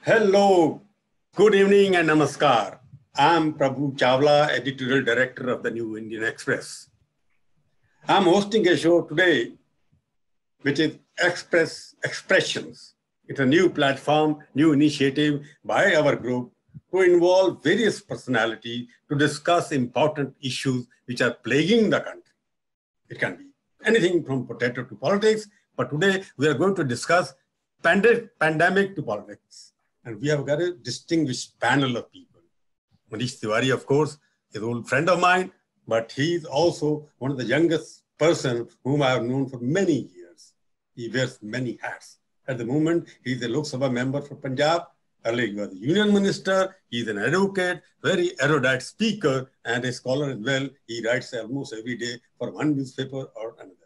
Hello, good evening and namaskar. I'm Prabhu Chawla, Editorial Director of the New Indian Express. I'm hosting a show today, which is Expressions. It's a new platform, new initiative by our group to involve various personalities to discuss important issues which are plaguing the country. It can be anything from potato to politics, but today we are going to discuss pandemic to politics. And we have got a distinguished panel of people. Manish Tewari, of course, is an old friend of mine, but he's also one of the youngest person whom I have known for many years. He wears many hats. At the moment, he's a Lok Sabha member for Punjab. Earlier, he was a union minister. He's an advocate, very erudite speaker, and a scholar as well. He writes almost every day for one newspaper or another.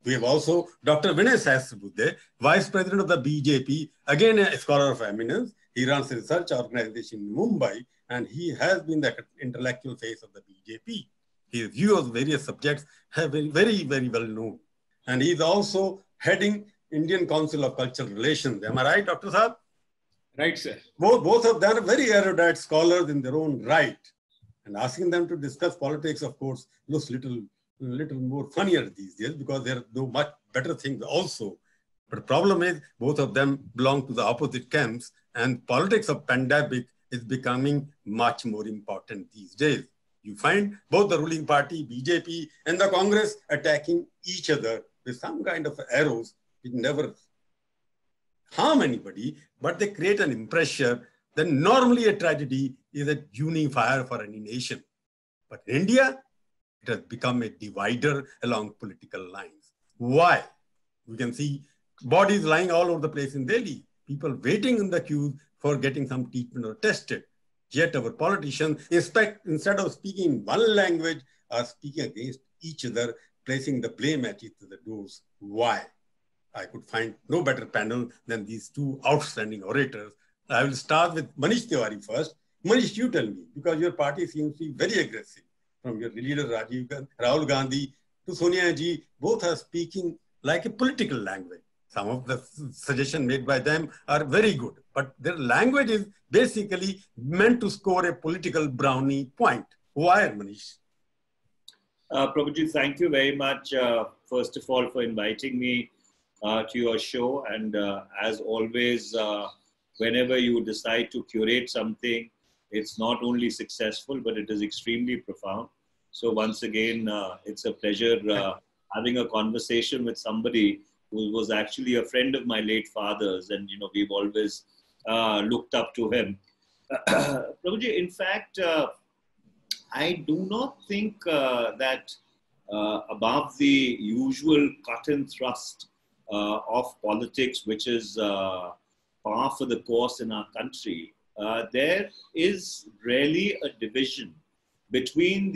We have also Dr. Vinay Sahasrabuddhe, Vice President of the BJP, again a scholar of eminence. He runs a research organization in Mumbai, and he has been the intellectual face of the BJP. His views on various subjects have been very, very well known. And he's also heading Indian Council of Cultural Relations. Am I right, Dr. Saab? Right, sir. Both of them are very erudite scholars in their own right. And asking them to discuss politics, of course, looks little more funnier these days because there are no much better things also. But the problem is both of them belong to the opposite camps, and politics of pandemic is becoming much more important these days. You find both the ruling party, BJP, and the Congress attacking each other with some kind of arrows which never harm anybody, but they create an impression that normally a tragedy is a unifier for any nation. But in India, it has become a divider along political lines. Why? We can see bodies lying all over the place in Delhi, people waiting in the queues for getting some treatment or tested. Yet our politicians, instead of speaking one language, are speaking against each other, placing the blame at each other's doors. Why? I could find no better panel than these two outstanding orators. I will start with Manish Tewari first. Manish, you tell me, because your party seems to be very aggressive. From your leader Rahul Gandhi to Sonia Ji, both are speaking like a political language. Some of the suggestions made by them are very good, but their language is basically meant to score a political brownie point. Why, Manish? Prabhuji, thank you very much, first of all, for inviting me to your show. And as always, whenever you decide to curate something, it's not only successful, but it is extremely profound. So once again, it's a pleasure having a conversation with somebody who was actually a friend of my late father's, and we've always looked up to him. Prabhuji, in fact, I do not think that above the usual cut and thrust of politics, which is par for the course in our country, there is really a division between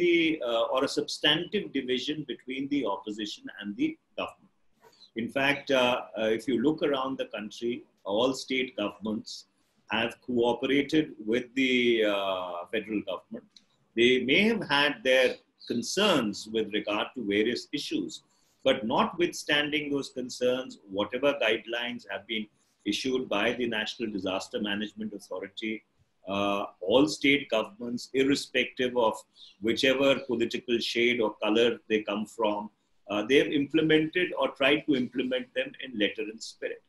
or a substantive division between the opposition and the government. In fact, if you look around the country, all state governments have cooperated with the federal government. They may have had their concerns with regard to various issues, but notwithstanding those concerns, whatever guidelines have been issued by the National Disaster Management Authority, all state governments, irrespective of whichever political shade or color they come from, they've implemented or tried to implement them in letter and spirit.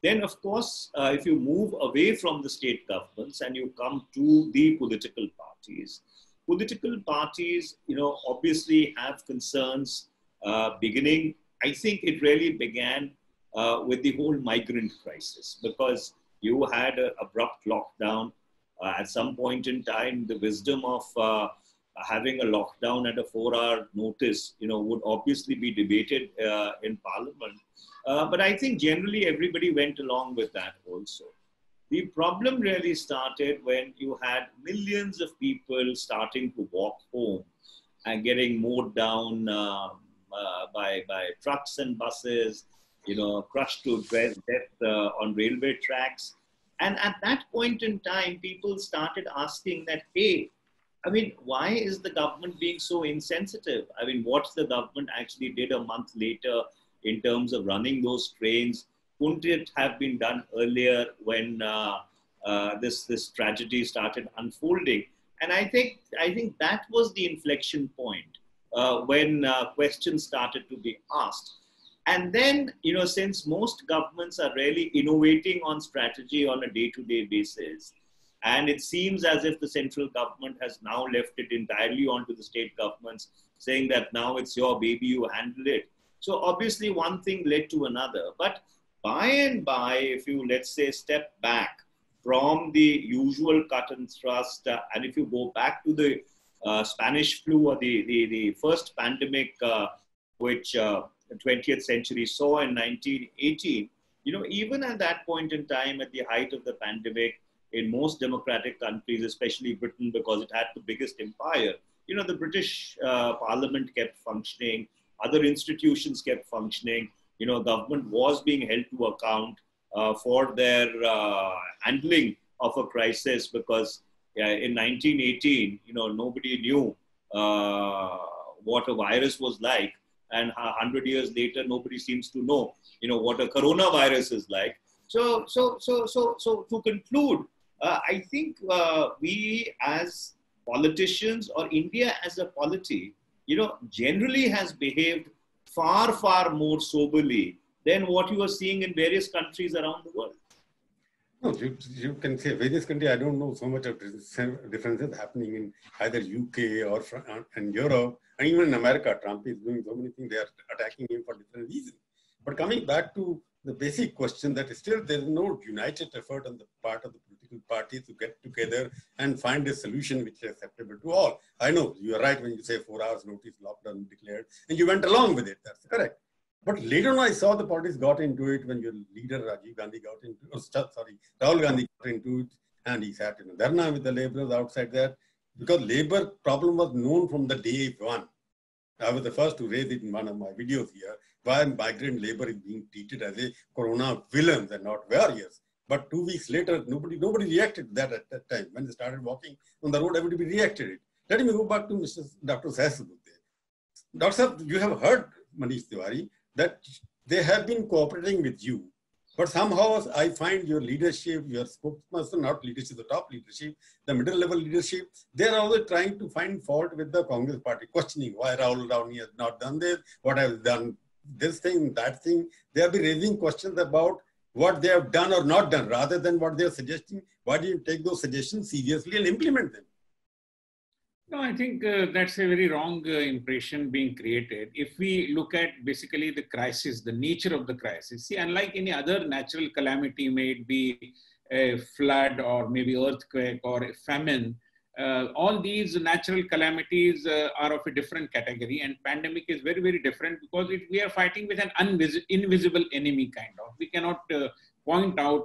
Then, of course, if you move away from the state governments and you come to the political parties, obviously have concerns beginning. I think it really began with the whole migrant crisis, because you had an abrupt lockdown. At some point in time, the wisdom of having a lockdown at a 4-hour notice, would obviously be debated in Parliament. But I think generally everybody went along with that also. The problem really started when you had millions of people starting to walk home and getting mowed down by trucks and buses, crushed to death on railway tracks. And at that point in time, people started asking that, hey, why is the government being so insensitive? What the government actually did a month later in terms of running those trains, couldn't it have been done earlier when this tragedy started unfolding. And I think that was the inflection point when questions started to be asked. And then, since most governments are really innovating on strategy on a day-to-day basis, and it seems as if the central government has now left it entirely onto the state governments, saying that now it's your baby, you handle it. So obviously one thing led to another. But by and by, if you, let's say, step back from the usual cut and thrust, and if you go back to the Spanish flu or the first pandemic, which the 20th century saw in 1918, even at that point in time, at the height of the pandemic, in most democratic countries, especially Britain, because it had the biggest empire, the British Parliament kept functioning, other institutions kept functioning, government was being held to account for their handling of a crisis, because in 1918, nobody knew what a virus was like. And 100 years later, nobody seems to know, what a coronavirus is like. So to conclude, I think we as politicians, or India as a polity, generally has behaved far, far more soberly than what you are seeing in various countries around the world. No, you can say various countries. I don't know so much of differences happening in either UK or and Europe, and even in America. Trump is doing so many things. They are attacking him for different reasons. But coming back to the basic question, that still there is no united effort on the part of the political parties to get together and find a solution which is acceptable to all. I know you are right when you say 4 hours notice lockdown declared, and you went along with it. That's correct. But later on, I saw the parties got into it when your leader Rajiv Gandhi got into, Rahul Gandhi got into it, and he sat in a dharna with the laborers outside there, because labor problem was known from the day one. I was the first to raise it in one of my videos here, why migrant labor is being treated as a corona villains and not warriors. But 2 weeks later, nobody reacted to that at that time. When they started walking on the road, everybody reacted it. Let me go back to Dr. Sahasrabuddhe. Doctor, you have heard Manish Tewari that they have been cooperating with you. But somehow I find your leadership, your spokesperson, not leadership, the top leadership, the middle level leadership, they're always trying to find fault with the Congress party, questioning why Rahul Gandhi has not done this, what has done this thing, that thing. They have been raising questions about what they have done or not done, rather than what they are suggesting. Why do you take those suggestions seriously and implement them? No, I think that's a very wrong impression being created. If we look at basically the crisis, the nature of the crisis, see, unlike any other natural calamity, may it be a flood or maybe earthquake or a famine, all these natural calamities are of a different category, and pandemic is very, very different because we are fighting with an invisible enemy kind of. We cannot point out,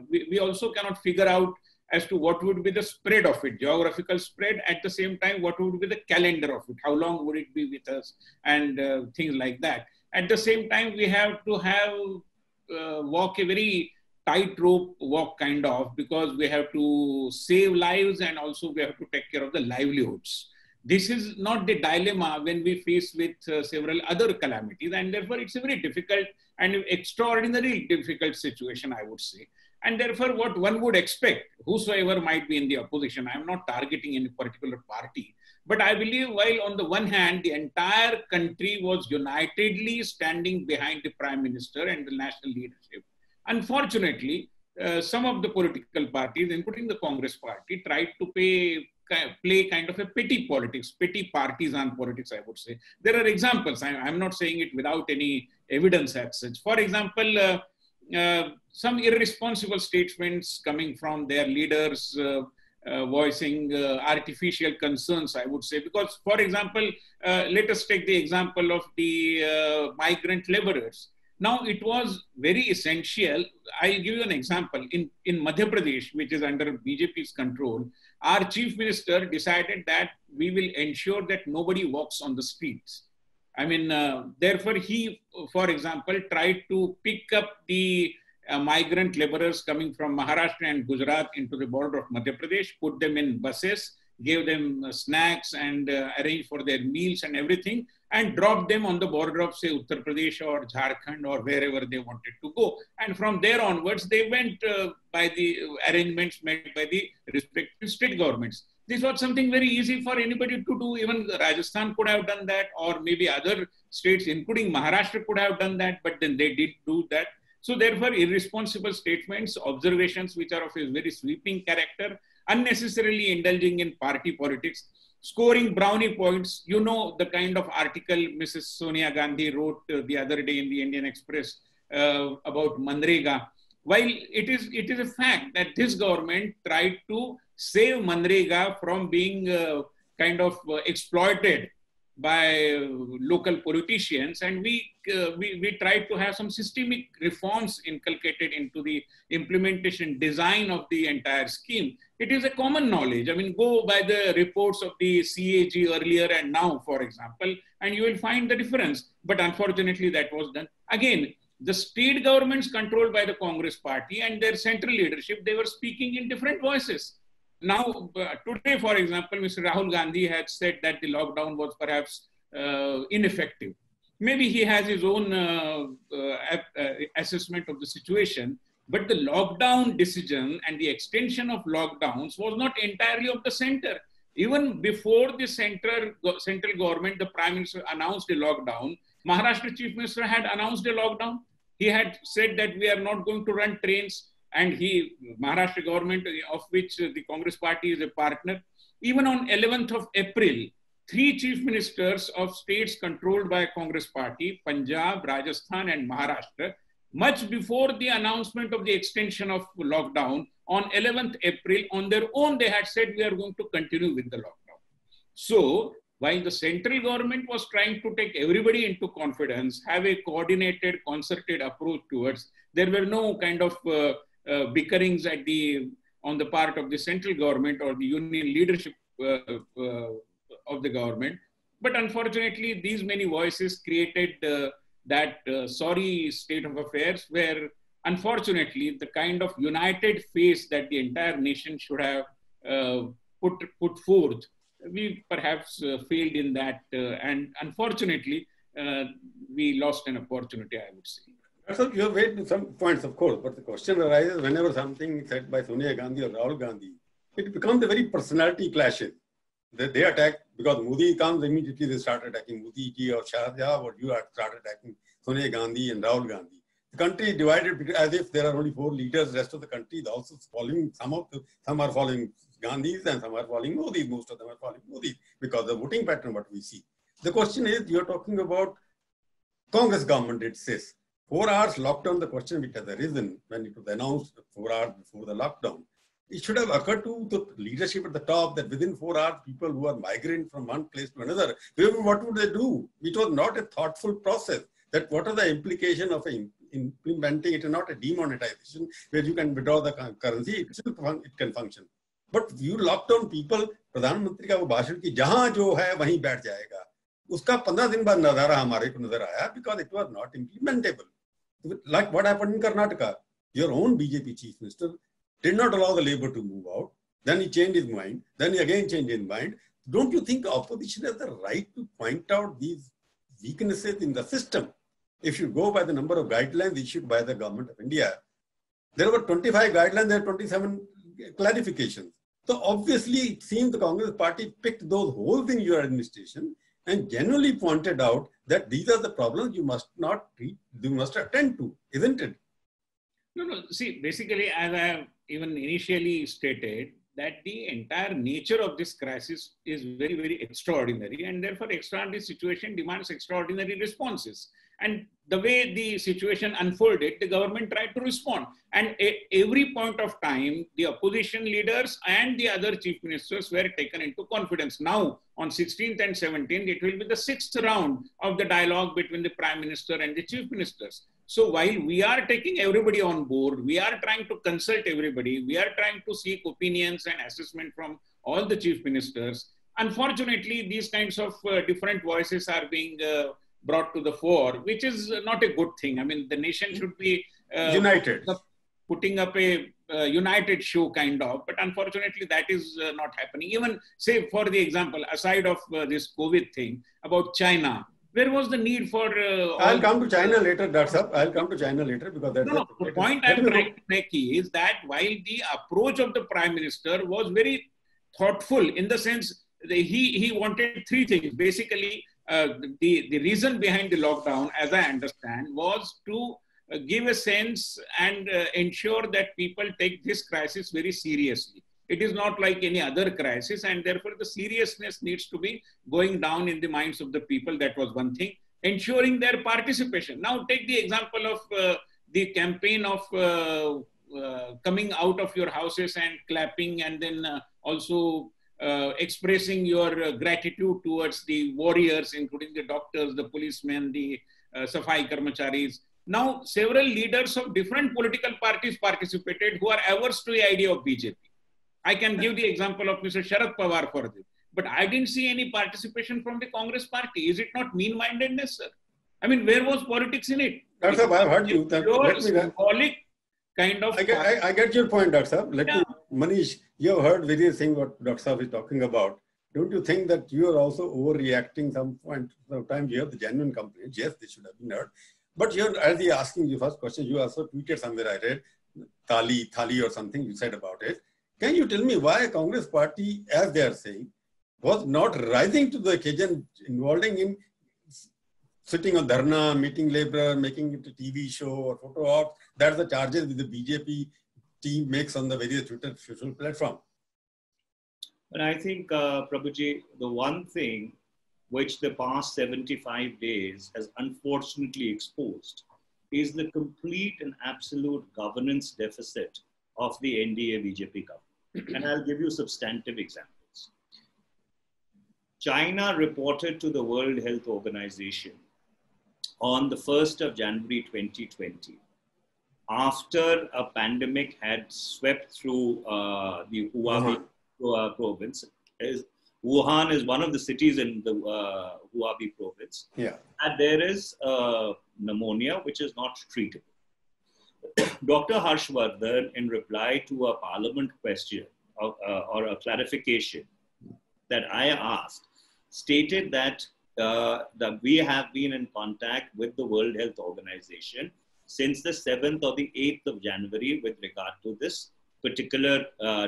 we also cannot figure out as to what would be the spread of it, geographical spread, at the same time, what would be the calendar of it, how long would it be with us, and things like that. At the same time, we have to walk a very tightrope walk kind of, because we have to save lives and also we have to take care of the livelihoods. This is not the dilemma when we face with several other calamities, and therefore it's a very difficult and extraordinarily difficult situation, I would say. And therefore, what one would expect, whosoever might be in the opposition, I'm not targeting any particular party, but I believe while on the one hand, the entire country was unitedly standing behind the Prime Minister and the national leadership, unfortunately, some of the political parties, including the Congress party, tried to play kind of a petty politics, petty partisan politics, I would say. There are examples. I'm not saying it without any evidence as such. For example, some irresponsible statements coming from their leaders voicing artificial concerns, I would say. Because, for example, let us take the example of the migrant laborers. Now, it was very essential. I'll give you an example. In Madhya Pradesh, which is under BJP's control, our chief minister decided that we will ensure that nobody walks on the streets. I mean, therefore, he, for example, tried to pick up the migrant laborers coming from Maharashtra and Gujarat into the border of Madhya Pradesh, put them in buses, gave them snacks and arranged for their meals and everything. and dropped them on the border of, say, Uttar Pradesh or Jharkhand or wherever they wanted to go. And from there onwards, they went by the arrangements made by the respective state governments. This was something very easy for anybody to do. Even Rajasthan could have done that, or maybe other states, including Maharashtra, could have done that, but then they did do that. So therefore, irresponsible statements, observations which are of a very sweeping character, unnecessarily indulging in party politics, scoring brownie points. You know the kind of article Mrs. Sonia Gandhi wrote the other day in the Indian Express about Manrega. While it is a fact that this government tried to save Manrega from being kind of exploited by local politicians, and we tried to have some systemic reforms inculcated into the implementation design of the entire scheme. It is a common knowledge. I mean, go by the reports of the CAG earlier and now, for example, and you will find the difference. But unfortunately, that was done. Again, the state governments controlled by the Congress party and their central leadership, they were speaking in different voices. Now, today, for example, Mr. Rahul Gandhi had said that the lockdown was perhaps ineffective. Maybe he has his own assessment of the situation, but the lockdown decision and the extension of lockdowns was not entirely of the center. Even before the central government, the Prime Minister announced a lockdown, Maharashtra Chief Minister had announced a lockdown. He had said that we are not going to run trains. And Maharashtra government, of which the Congress party is a partner, even on 11th of April, 3 chief ministers of states controlled by Congress party, Punjab, Rajasthan and Maharashtra, much before the announcement of the extension of lockdown, on 11th April, on their own, they had said we are going to continue with the lockdown. So, while the central government was trying to take everybody into confidence, have a coordinated, concerted approach towards, there were no kind of bickerings on the part of the central government or the union leadership of the government. But unfortunately, these many voices created that sorry state of affairs where, unfortunately, the kind of united face that the entire nation should have put forth, we perhaps failed in that. And unfortunately, we lost an opportunity, I would say. So you have made some points, of course, but the question arises whenever something said by Sonia Gandhi or Rahul Gandhi, it becomes a very personality clashes. They attack, because Modi comes, immediately they start attacking Modi ji or Shah, or you start attacking Sonia Gandhi and Rahul Gandhi. The country is divided as if there are only 4 leaders, the rest of the country is also following, some are following Gandhis and some are following Modi, most of them are following Modi because the voting pattern what we see. The question is, you are talking about Congress government, it says. 4 hours lockdown, the question which has arisen when it was announced 4 hours before the lockdown, it should have occurred to the leadership at the top that within 4 hours, people who are migrating from one place to another, what would they do? It was not a thoughtful process. That what are the implication of implementing it, and not a demonetization where you can withdraw the currency, it can function. But you lock down people, प्रधानमंत्री का वो भाषण की जहां जो है वहीं बैठ जाएगा. उसका 15 दिन बाद नजारा हमारे को नजर आया because it was not implementable. Like what happened in Karnataka, your own BJP chief minister did not allow the labor to move out. Then he changed his mind. Then he again changed his mind. Don't you think opposition has the right to point out these weaknesses in the system? If you go by the number of guidelines issued by the government of India, there were 25 guidelines, there are 27 clarifications. So obviously it seems the Congress party picked those holes in your administration and genuinely pointed out that these are the problems you must not treat, you must attend to, isn't it? No. See, basically, as I have even initially stated, that the entire nature of this crisis is very, very extraordinary, and therefore extraordinary situation demands extraordinary responses. And the way the situation unfolded, the government tried to respond. And at every point of time, the opposition leaders and the other chief ministers were taken into confidence. Now, on 16th and 17th, it will be the 6th round of the dialogue between the prime minister and the chief ministers. So while we are taking everybody on board, we are trying to consult everybody, we are trying to seek opinions and assessment from all the chief ministers. Unfortunately, these kinds of different voices are being brought to the fore, which is not a good thing. I mean, the nation should be united, putting up a united show kind of, but unfortunately that is not happening. Even say for the example, aside of this COVID thing about China, Where was the need for I'll come to China later, that's up. I'll come to China later because that's no. The point I'm trying to make is that while the approach of the Prime Minister was very thoughtful in the sense that he wanted three things. Basically, the reason behind the lockdown, as I understand, was to give a sense and ensure that people take this crisis very seriously. It is not like any other crisis, and therefore the seriousness needs to be going down in the minds of the people. That was one thing. Ensuring their participation. Now take the example of the campaign of coming out of your houses and clapping, and then also expressing your gratitude towards the warriors, including the doctors, the policemen, the Safai Karmacharis. Now, several leaders of different political parties participated who are averse to the idea of BJP. I can give the example of Mr. Sharad Pawar for this. But I didn't see any participation from the Congress party. Is it not mean-mindedness, sir? I mean, where was politics in it? Dr. Saab, I've heard you. Pure symbolic kind of... I get your point, Dr. Saab. Manish, you have heard various things what Dr. Saab is talking about. Don't you think that you are also overreacting some point? Sometimes you have the genuine complaints. Yes, they should have been heard. But you're, as he asking you first question, you also tweeted somewhere I read, Thali or something you said about it. Can you tell me why Congress party, as they are saying, was not rising to the occasion, involving in sitting on dharna, meeting labor, making it a TV show or photo ops? That's the charges that the BJP team makes on the various Twitter social platform. And I think, Prabhuji, the one thing which the past 75 days has unfortunately exposed is the complete and absolute governance deficit of the NDA-BJP government. And I'll give you substantive examples. China reported to the World Health Organization on the 1st of January 2020, after a pandemic had swept through the Hubei province. Wuhan is one of the cities in the Hubei province. Yeah. And there is pneumonia, which is not treatable. Dr. Harshvardhan, in reply to a parliament question or a clarification that I asked, stated that, that we have been in contact with the World Health Organization since the 7th or the 8th of January with regard to this particular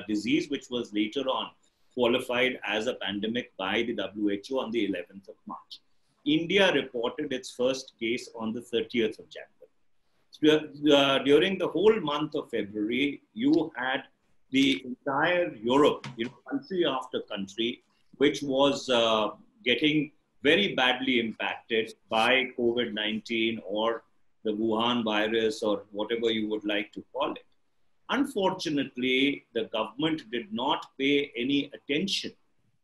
disease, which was later on qualified as a pandemic by the WHO on the 11th of March. India reported its first case on the 30th of January. During the whole month of February, you had the entire Europe, country after country, which was getting very badly impacted by COVID-19 or the Wuhan virus or whatever you would like to call it. Unfortunately, the government did not pay any attention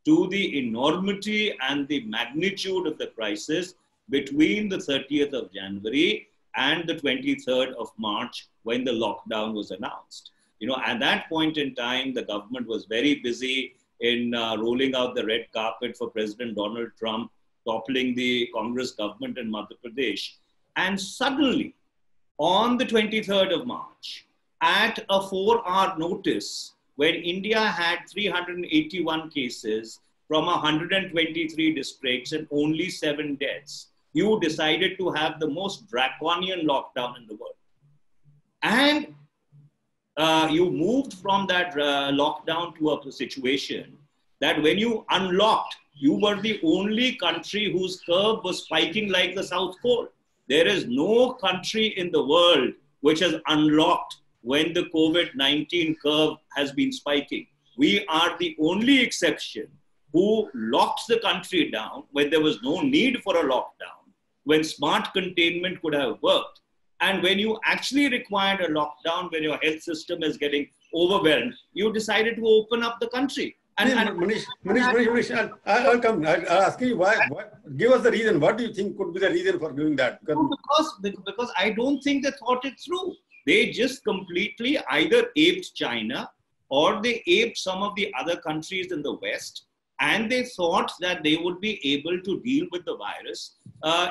to the enormity and the magnitude of the crisis between the 30th of January and the 23rd of March when the lockdown was announced. At that point in time, the government was very busy in rolling out the red carpet for President Donald Trump, toppling the Congress government in Madhya Pradesh. And suddenly, on the 23rd of March, at a 4-hour notice, when India had 381 cases from 123 districts and only 7 deaths, you decided to have the most draconian lockdown in the world. And you moved from that lockdown to a situation that when you unlocked, you were the only country whose curve was spiking like the South Pole. There is no country in the world which has unlocked when the COVID-19 curve has been spiking. We are the only exception who locked the country down when there was no need for a lockdown, when smart containment could have worked. And when you actually required a lockdown, when your health system is getting overwhelmed, you decided to open up the country. Manish, I'll come. I'll ask you why. Give us the reason. What do you think could be the reason for doing that? Because I don't think they thought it through. They just completely either aped China or they aped some of the other countries in the West, and they thought that they would be able to deal with the virus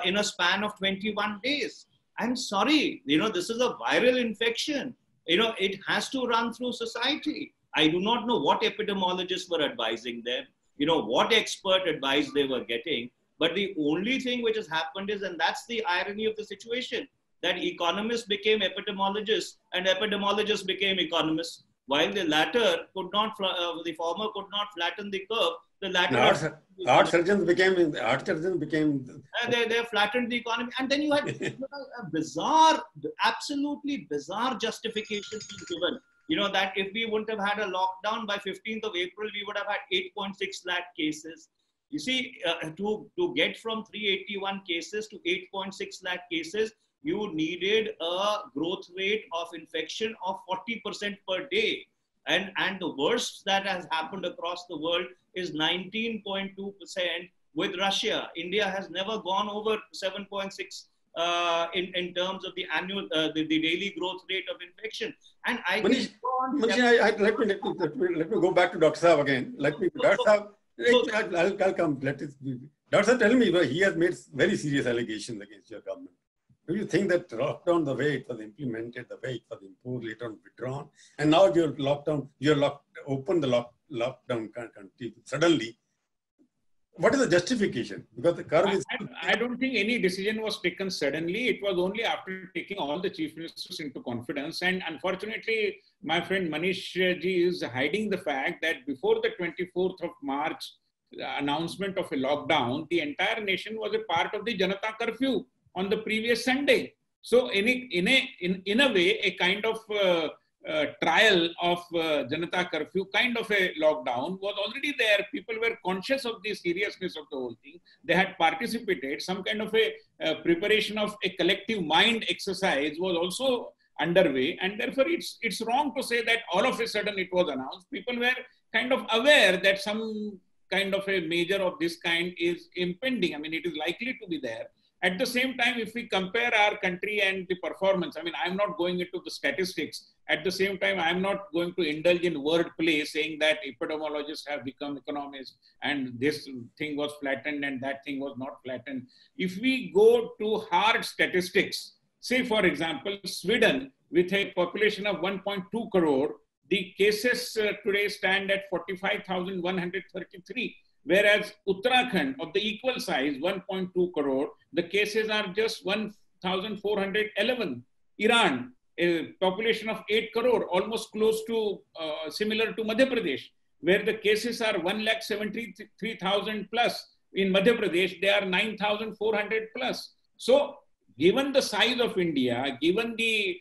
in a span of 21 days. I'm sorry, this is a viral infection. It has to run through society. I do not know what epidemiologists were advising them, what expert advice they were getting, But the only thing which has happened is, and that's the irony of the situation, that economists became epidemiologists and epidemiologists became economists. While the latter could not, the former could not flatten the curve, the latter... Art surgeons became... They flattened the economy. And then you had a bizarre, absolutely bizarre justification given. That if we wouldn't have had a lockdown by 15th of April, we would have had 8.6 lakh cases. You see, to get from 381 cases to 8.6 lakh cases, you needed a growth rate of infection of 40% per day. And the worst that has happened across the world is 19.2% with Russia. India has never gone over 7.6 in terms of the annual, the daily growth rate of infection. And Manish, let me go back to Dr. Saab again. Dr. Saab, I'll come. Dr. Saab, tell me, he has made very serious allegations against your government. Do you think that lockdown, the way it was implemented, the way it was imposed, later on withdrawn, and now open the lockdown country suddenly? What is the justification? Because the curve is... I don't think any decision was taken suddenly. It was only after taking all the chief ministers into confidence. And unfortunately, my friend Manish ji is hiding the fact that before the 24th of March announcement of a lockdown, the entire nation was a part of the Janata curfew on the previous Sunday. So in a way, a kind of trial of Janata curfew, kind of a lockdown was already there. People were conscious of the seriousness of the whole thing. They had participated. Some kind of a preparation of a collective mind exercise was also underway. And therefore, it's wrong to say that all of a sudden it was announced. People were kind of aware that some kind of a measure of this kind is impending. I mean, it is likely to be there. At the same time, if we compare our country and the performance, I mean, I'm not going into the statistics. At the same time, I'm not going to indulge in wordplay saying that epidemiologists have become economists and this thing was flattened and that thing was not flattened. If we go to hard statistics, say, for example, Sweden, with a population of 1.2 crore, the cases today stand at 45,133. Whereas Uttarakhand, of the equal size, 1.2 crore, the cases are just 1,411. Iran, a population of 8 crore, almost close to, similar to Madhya Pradesh, where the cases are 1,73,000 plus. In Madhya Pradesh, they are 9,400 plus. So, given the size of India, given the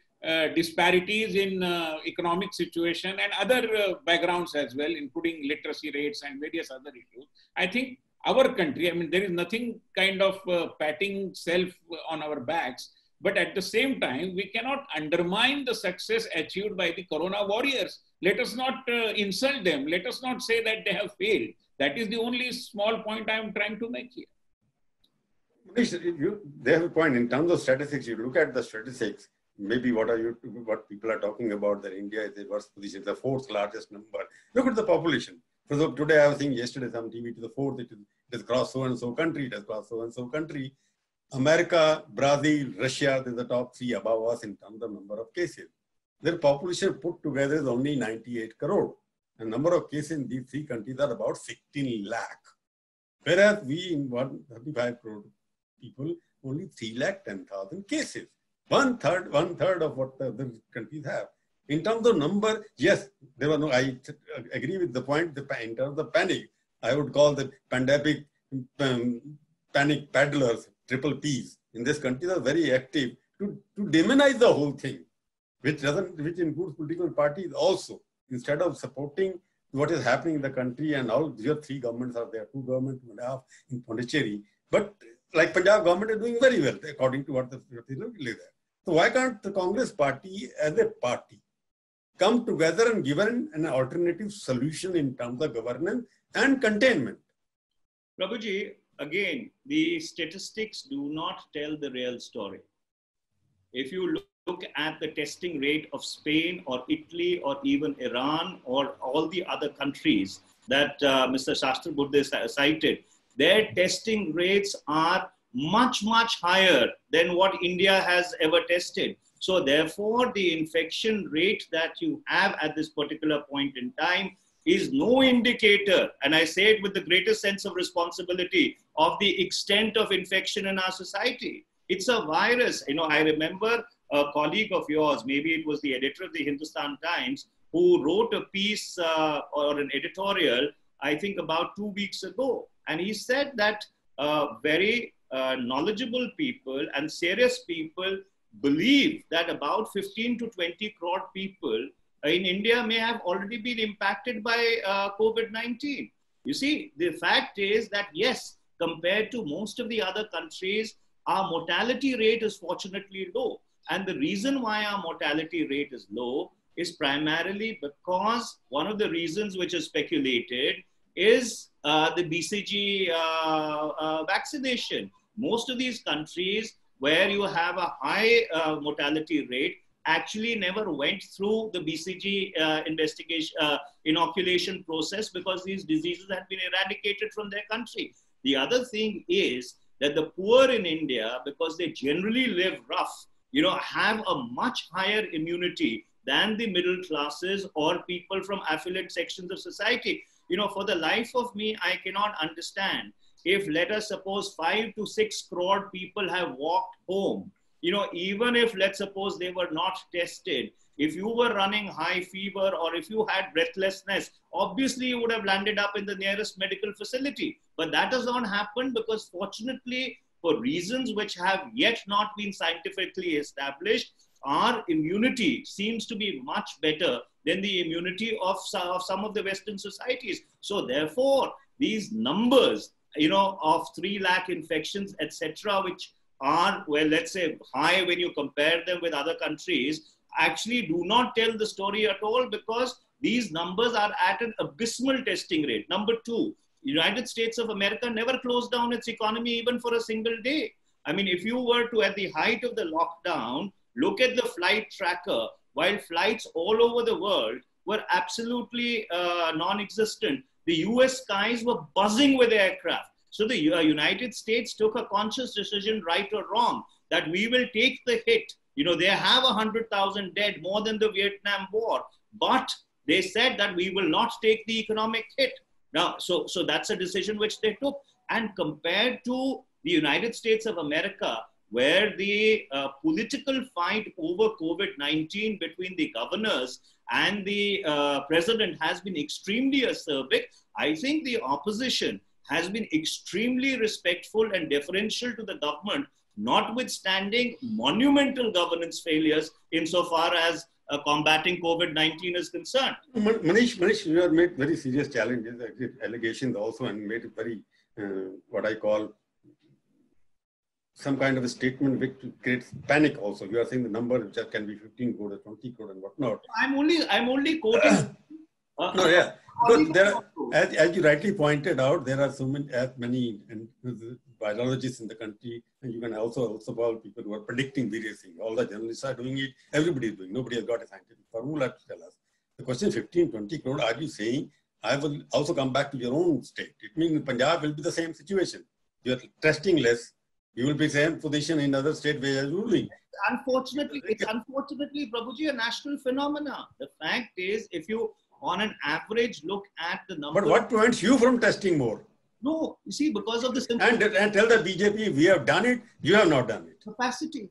disparities in economic situation and other backgrounds as well, including literacy rates and various other issues, I think our country, I mean, there is nothing kind of patting self on our backs, but at the same time, we cannot undermine the success achieved by the Corona warriors. Let us not insult them. Let us not say that they have failed. That is the only small point I am trying to make here. Manish, they have a point. In terms of statistics, you look at the statistics, maybe what people are talking about, that India is the worst position, the fourth largest number. Look at the population. For example, today I was seeing yesterday some TV to the fourth, it has crossed so-and-so country, it has crossed so-and-so country. America, Brazil, Russia, they're the top three above us in terms of number of cases. Their population put together is only 98 crore. The number of cases in these three countries are about 16 lakh. Whereas we in 135 crore people, only 3,10,000 cases. One third of what the other countries have. In terms of number, yes, there were no, I agree with the point, in terms of panic, I would call the pandemic panic paddlers, triple Ps, in this country are very active to demonize the whole thing, which includes political parties also. Instead of supporting what is happening in the country, and all your three governments are there, two governments, 2.5 in Pondicherry, but like Punjab government is doing very well, according to what the live there. So why can't the Congress party as a party come together and give an alternative solution in terms of governance and containment? Prabhuji, again, the statistics do not tell the real story. If you look at the testing rate of Spain or Italy or even Iran or all the other countries that Mr. Sahasrabuddhe cited, their testing rates are much, much higher than what India has ever tested. So therefore, the infection rate that you have at this particular point in time is no indicator, and I say it with the greatest sense of responsibility, of the extent of infection in our society. It's a virus. I remember a colleague of yours, maybe it was the editor of the Hindustan Times, who wrote a piece or an editorial, I think about 2 weeks ago. And he said that very knowledgeable people and serious people believe that about 15 to 20 crore people in India may have already been impacted by COVID-19. You see, the fact is that yes, compared to most of the other countries, our mortality rate is fortunately low. And the reason why our mortality rate is low is primarily because one of the reasons which is speculated is the BCG vaccination. Most of these countries where you have a high mortality rate actually never went through the BCG inoculation process because these diseases had been eradicated from their country. The other thing is that the poor in India, because they generally live rough, have a much higher immunity than the middle classes or people from affluent sections of society. For the life of me, I cannot understand if, let us suppose, 5 to 6 crore people have walked home, even if, let's suppose, they were not tested, if you were running high fever or if you had breathlessness, obviously you would have landed up in the nearest medical facility. But that has not happened because, fortunately, for reasons which have yet not been scientifically established, our immunity seems to be much better than the immunity of some of the Western societies. So therefore, these numbers, of 3 lakh infections, etc., which are, well, let's say high when you compare them with other countries, actually do not tell the story at all because these numbers are at an abysmal testing rate. Number 2, United States of America never closed down its economy even for a single day. I mean, if you were to, at the height of the lockdown, look at the flight tracker, while flights all over the world were absolutely non-existent, the US skies were buzzing with aircraft. So the United States took a conscious decision, right or wrong, that we will take the hit. They have 100,000 dead, more than the Vietnam War, but they said that we will not take the economic hit. Now, so that's a decision which they took. And compared to the United States of America, where the political fight over COVID-19 between the governors and the president has been extremely acerbic, I think the opposition has been extremely respectful and deferential to the government, notwithstanding monumental governance failures insofar as combating COVID-19 is concerned. Manish, you have made very serious challenges, allegations also, and made it very, what I call, some kind of a statement which creates panic also. You are saying the number which can be 15 crore, 20 crore and whatnot. I'm only quoting. No, yeah. Because there are, as you rightly pointed out, there are so many virologists in the country, and you can also about people who are predicting various things. All the journalists are doing it. Everybody is doing. Nobody has got a scientific formula to tell us. The question 15, 20 crore, are you saying, I will also come back to your own state? It means Punjab will be the same situation. You are testing less. You will be same position in other states where you are ruling. It's unfortunately, Prabhuji, a national phenomena. The fact is, if you, on an average, look at the number. But what prevents you from testing more? No, you see, because of the simple... And tell the BJP, we have done it, you have not done it. Capacity,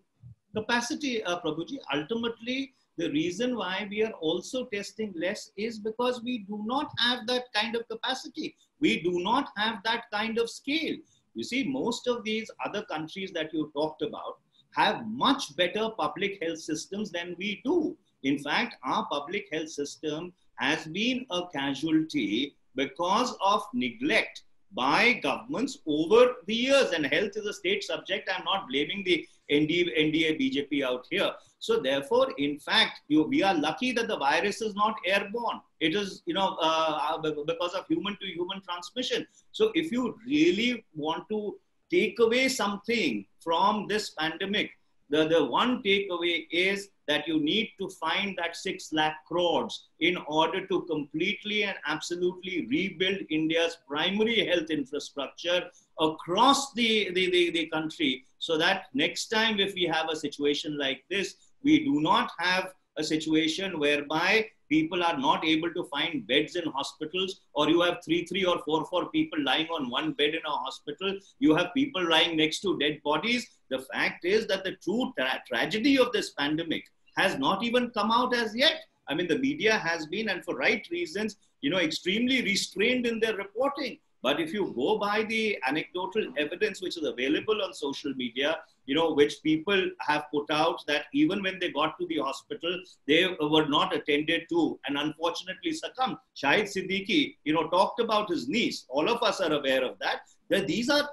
Prabhuji. Ultimately, the reason why we are also testing less is because we do not have that kind of capacity. We do not have that kind of scale. You see, most of these other countries that you talked about have much better public health systems than we do. In fact, our public health system has been a casualty because of neglect by governments over the years. And health is a state subject. I'm not blaming the NDA BJP out here. So therefore, in fact, we are lucky that the virus is not airborne. It is, because of human to human transmission. So if you really want to take away something from this pandemic, the one takeaway is that you need to find that 6 lakh crores in order to completely and absolutely rebuild India's primary health infrastructure across the country, so that next time if we have a situation like this, we do not have a situation whereby people are not able to find beds in hospitals, or you have three or four people lying on one bed in a hospital. You have people lying next to dead bodies. The fact is that the true tragedy of this pandemic has not even come out as yet. I mean, the media has been, and for right reasons, extremely restrained in their reporting. But if you go by the anecdotal evidence which is available on social media, which people have put out, that even when they got to the hospital, they were not attended to and unfortunately succumbed. Shahid Siddiqui, talked about his niece. All of us are aware of that. That these are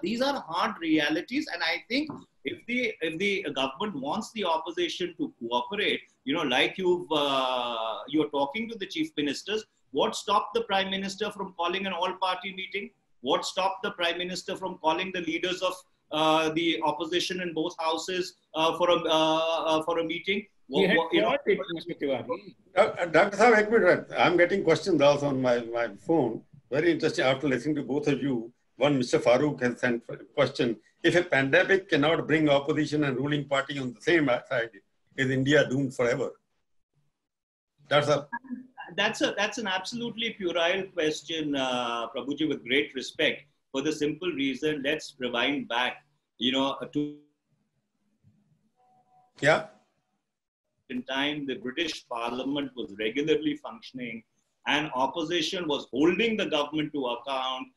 hard realities, and I think if the government wants the opposition to cooperate, like you're talking to the chief ministers, what stopped the Prime Minister from calling an all-party meeting? What stopped the Prime Minister from calling the leaders of the opposition in both houses for a meeting? Mr. Tewari. Dr. Sahab, I'm getting questions also on my phone. Very interesting. After listening to both of you, one Mr. Farooq has sent a question. If a pandemic cannot bring opposition and ruling party on the same side, is India doomed forever? That's an absolutely puerile question, Prabhuji, with great respect. For the simple reason, let's rewind back, to in time the British Parliament was regularly functioning, and opposition was holding the government to account,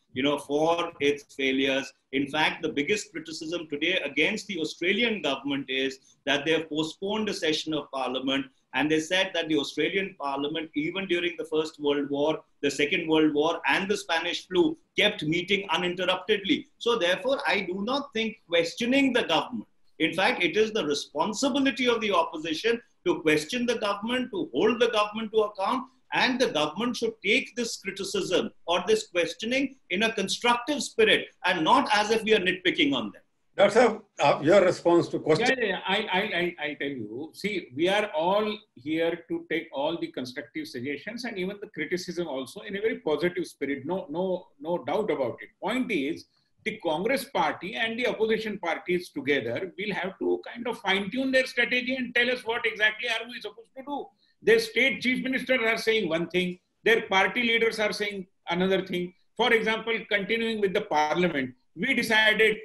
for its failures. In fact, the biggest criticism today against the Australian government is that they have postponed a session of Parliament. And they said that the Australian Parliament, even during the First World War, the Second World War, and the Spanish flu, kept meeting uninterruptedly. So therefore, I do not think questioning the government. In fact, it is the responsibility of the opposition to question the government, to hold the government to account, and the government should take this criticism or this questioning in a constructive spirit and not as if we are nitpicking on them. Doctor, your response to question. I tell you, see, we are all here to take all the constructive suggestions and even the criticism also in a very positive spirit. No doubt about it. Point is, the Congress party and the opposition parties together will have to kind of fine-tune their strategy and tell us what exactly are we supposed to do. Their state chief ministers are saying one thing, their party leaders are saying another thing. For example, continuing with the parliament, we decided,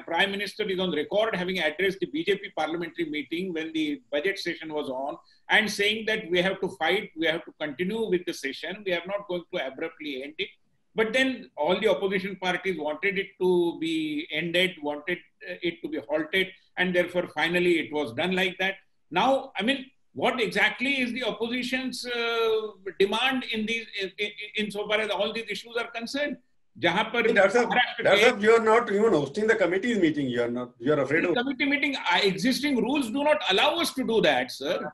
Prime Minister is on record having addressed the BJP parliamentary meeting when the budget session was on and saying that we have to fight, we have to continue with the session, we are not going to abruptly end it. But then all the opposition parties wanted it to be ended, wanted it to be halted, and therefore finally it was done like that. Now, what exactly is the opposition's demand insofar as all these issues are concerned? You are not even hosting the committee's meeting. You are afraid of committee meeting. Existing rules do not allow us to do that, sir.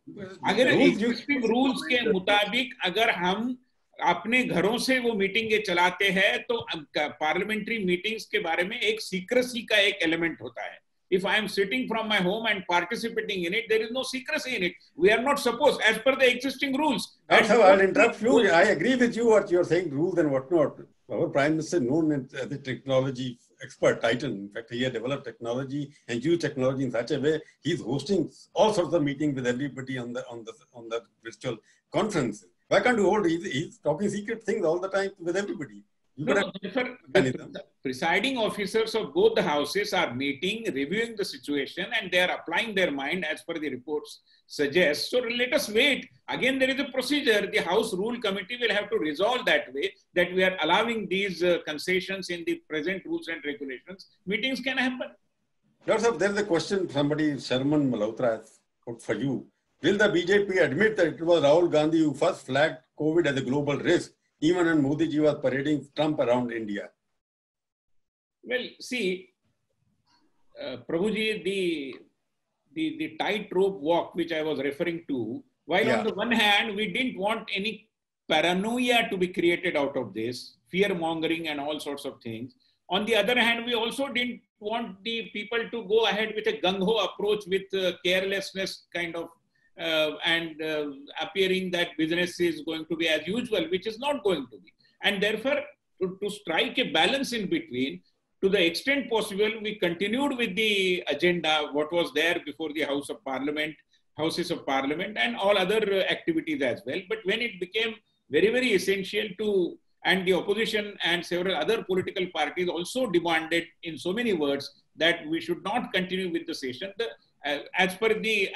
अगर existing rules के मुताबिक अगर हम अपने घरों से वो मीटिंगें चलाते हैं तो पार्लियामेंट्री मीटिंग्स के बारे में एक सीक्रेसी का एक एलिमेंट होता है. If I am sitting from my home and participating in it, there is no secrecy in it. We are not supposed, as per the existing rules. That's how I'll interrupt you. I agree with you what you're saying, rules and whatnot. Our Prime Minister, known as a technology expert, titan. In fact, he had developed technology and used technology in such a way. He's hosting all sorts of meetings with everybody on the virtual conferences. Why can't you hold? He's talking secret things all the time with everybody. The presiding officers of both the houses are meeting, reviewing the situation, and they are applying their mind as per the reports suggest. So let us wait. Again, there is a procedure. The House Rule Committee will have to resolve that way, that we are allowing these concessions in the present rules and regulations. Meetings can happen. There is a question somebody, Sharman Malhotra, has put for you. Will the BJP admit that it was Rahul Gandhi who first flagged COVID as a global risk, even when Modi ji was parading Trump around India? Well, see, Prabhuji, the tightrope walk which I was referring to, while on the one hand, we didn't want any paranoia to be created out of this, fear-mongering and all sorts of things. On the other hand, we also didn't want the people to go ahead with a gung-ho approach with carelessness kind of appearing that business is going to be as usual, which is not going to be. And therefore, to strike a balance in between, to the extent possible, we continued with the agenda, what was there before the House of Parliament. houses of parliament and all other activities as well. But when it became very, very essential to, and the opposition and several other political parties also demanded in so many words that we should not continue with the session. As per the,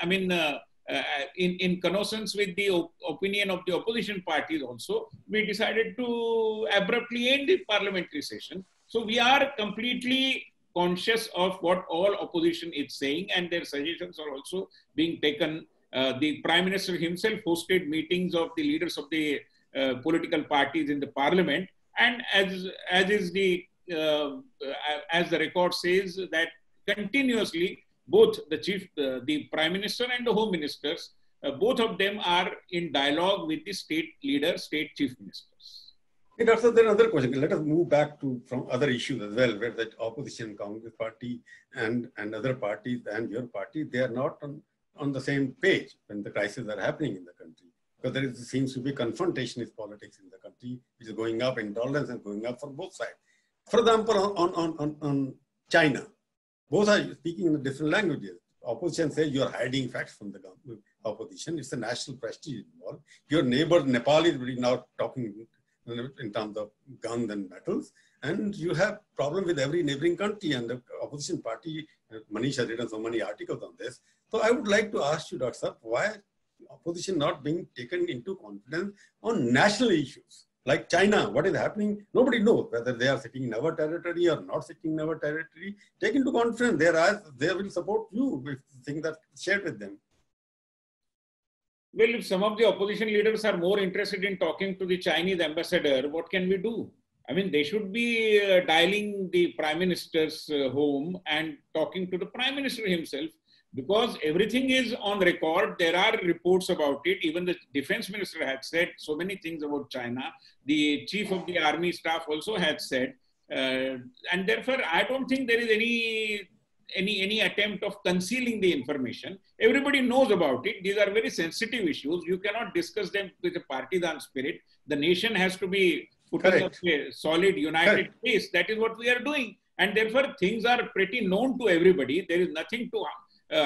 in connoissance with the opinion of the opposition parties also, we decided to abruptly end the parliamentary session. So we are completely conscious of what all opposition is saying, and their suggestions are also being taken. The Prime Minister himself hosted meetings of the leaders of the political parties in the parliament, and as the record says, that continuously both the Prime Minister and the Home Ministers, both of them are in dialogue with the state leaders, state chief ministers. Hey, Doctor, there are other questions. Let us move back to from other issues as well, where the opposition, Congress party and other parties and your party, they are not on the same page when the crises are happening in the country. Because there seems to be confrontationist politics in the country, which is going up, intolerance is going up for both sides. For example, on China, both are speaking in different languages. Opposition says you are hiding facts from the opposition. It's a national prestige involved. Your neighbor Nepal is really now talking in terms of guns and battles, and you have problem with every neighboring country, and the opposition party, Manish has written so many articles on this. So I would like to ask you, Dr. Sir, why opposition not being taken into confidence on national issues? Like China, what is happening? Nobody knows whether they are sitting in our territory or not sitting in our territory. Take into confidence, they will support you with things that shared with them. Well, if some of the opposition leaders are more interested in talking to the Chinese ambassador, what can we do? I mean, they should be dialing the Prime Minister's home and talking to the Prime Minister himself, because everything is on record. There are reports about it. Even the defense minister had said so many things about China. The chief of the army staff also had said, and therefore I don't think there is any attempt of concealing the information. Everybody knows about it. These are very sensitive issues. You cannot discuss them with a partisan spirit. The nation has to be put in a solid, united place. That is what we are doing. And therefore, things are pretty known to everybody. There is nothing to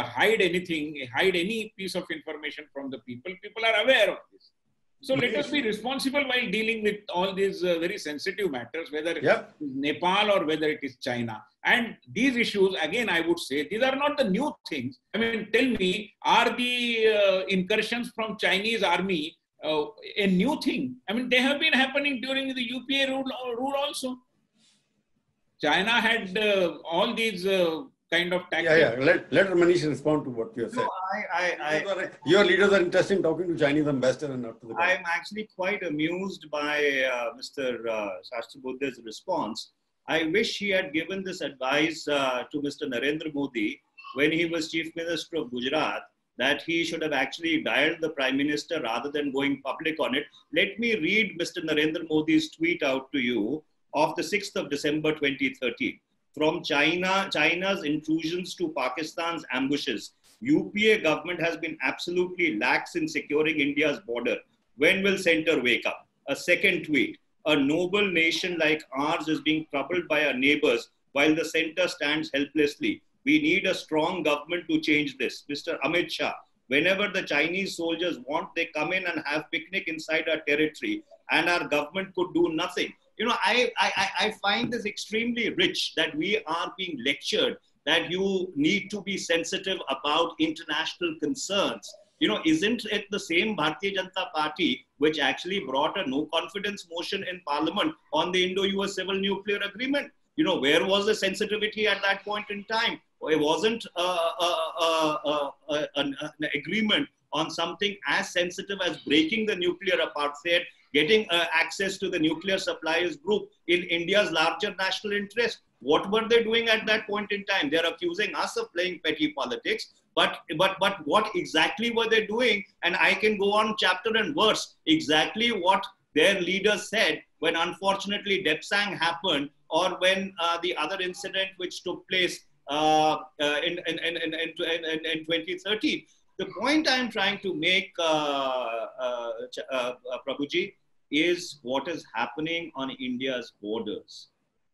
hide anything, hide any piece of information from the people. People are aware of this. So let us be responsible while dealing with all these very sensitive matters, whether it is Nepal or whether it is China. And these issues, again, I would say, these are not the new things. I mean, tell me, are the incursions from Chinese army a new thing? I mean, they have been happening during the UPA rule also. China had all these kind of tactics. Let Manish respond to what you have said. No, your leaders are interested in talking to Chinese ambassador and not to the government. I'm actually quite amused by Mr. Sahasrabuddhe's response. I wish he had given this advice to Mr. Narendra Modi when he was Chief Minister of Gujarat, that he should have actually dialed the Prime Minister rather than going public on it. Let me read Mr. Narendra Modi's tweet out to you of the 6th of December 2013. From China's intrusions to Pakistan's ambushes, UPA government has been absolutely lax in securing India's border. When will centre wake up? A second tweet. A noble nation like ours is being troubled by our neighbours while the centre stands helplessly. We need a strong government to change this. Mr. Amit Shah, whenever the Chinese soldiers want, they come in and have picnic inside our territory, and our government could do nothing. You know, I find this extremely rich that we are being lectured that you need to be sensitive about international concerns. You know, isn't it the same Bharatiya Janata Party which actually brought a no confidence motion in Parliament on the Indo-US Civil Nuclear Agreement? You know, where was the sensitivity at that point in time? It wasn't an agreement on something as sensitive as breaking the nuclear apartheid, getting access to the nuclear suppliers group in India's larger national interest. What were they doing at that point in time? They're accusing us of playing petty politics, but what exactly were they doing? And I can go on chapter and verse exactly what their leaders said when unfortunately Depsang happened, or when the other incident which took place in 2013. The point I'm trying to make, Prabhuji, is what is happening on India's borders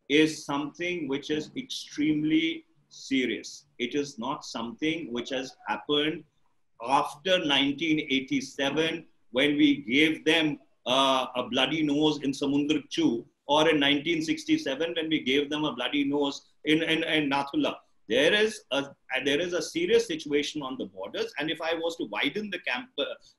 is something which is extremely serious. It is not something which has happened after 1987, when we gave them a bloody nose in Samundra Chu, or in 1967 when we gave them a bloody nose in Nathula. There is a serious situation on the borders, and if I was to widen the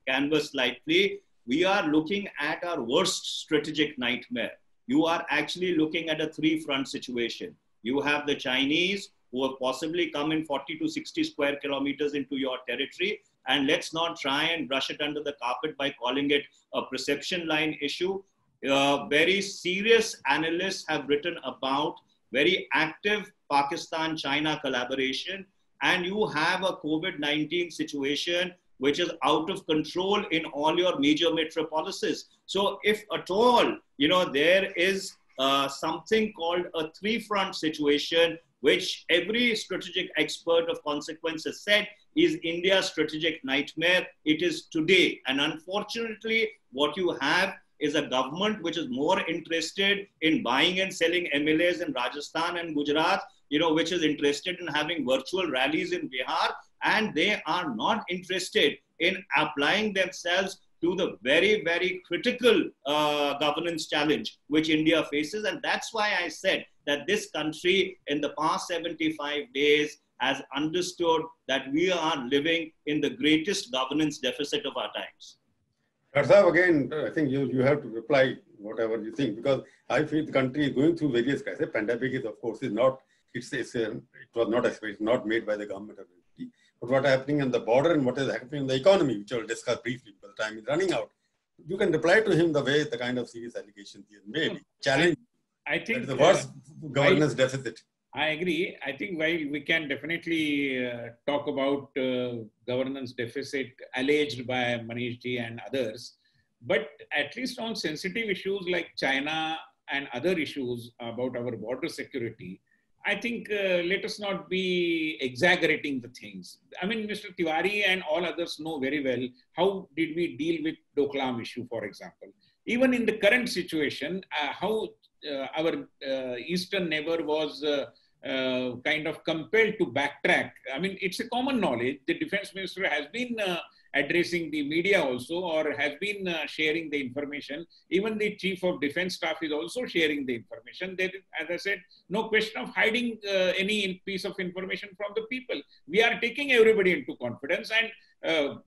canvas slightly, we are looking at our worst strategic nightmare. You are actually looking at a three-front situation. You have the Chinese, who have possibly come in 40 to 60 square kilometers into your territory. And let's not try and brush it under the carpet by calling it a perception line issue. Very serious analysts have written about very active Pakistan-China collaboration. And you have a COVID-19 situation which is out of control in all your major metropolises. So if at all, there is something called a three-front situation, which every strategic expert of consequence has said is India's strategic nightmare. It is today. And unfortunately, what you have is a government which is more interested in buying and selling MLAs in Rajasthan and Gujarat, which is interested in having virtual rallies in Bihar, and they are not interested in applying themselves to the very, very critical governance challenge which India faces. And that's why I said that this country in the past 75 days has understood that we are living in the greatest governance deficit of our times. Sahib, again, I think you have to reply whatever you think, because I feel the country is going through various crises. Pandemic is, of course, it was not made by the government of India. But what is happening on the border and what is happening in the economy, which I will discuss briefly because the time is running out. You can reply to him the kind of serious allegations he has made. Challenge. I think the worst governance deficit. I agree. I think while we can definitely talk about governance deficit alleged by Manish ji and others, but at least on sensitive issues like China and other issues about our border security, I think let us not be exaggerating the things. I mean, Mr. Tewari and all others know very well how did we deal with Doklam issue, for example. Even in the current situation, how our eastern neighbor was kind of compelled to backtrack. I mean, it's a common knowledge. The defense minister has been addressing the media also, or has been sharing the information. Even the chief of defense staff is also sharing the information. There is, as I said, no question of hiding any piece of information from the people. We are taking everybody into confidence, and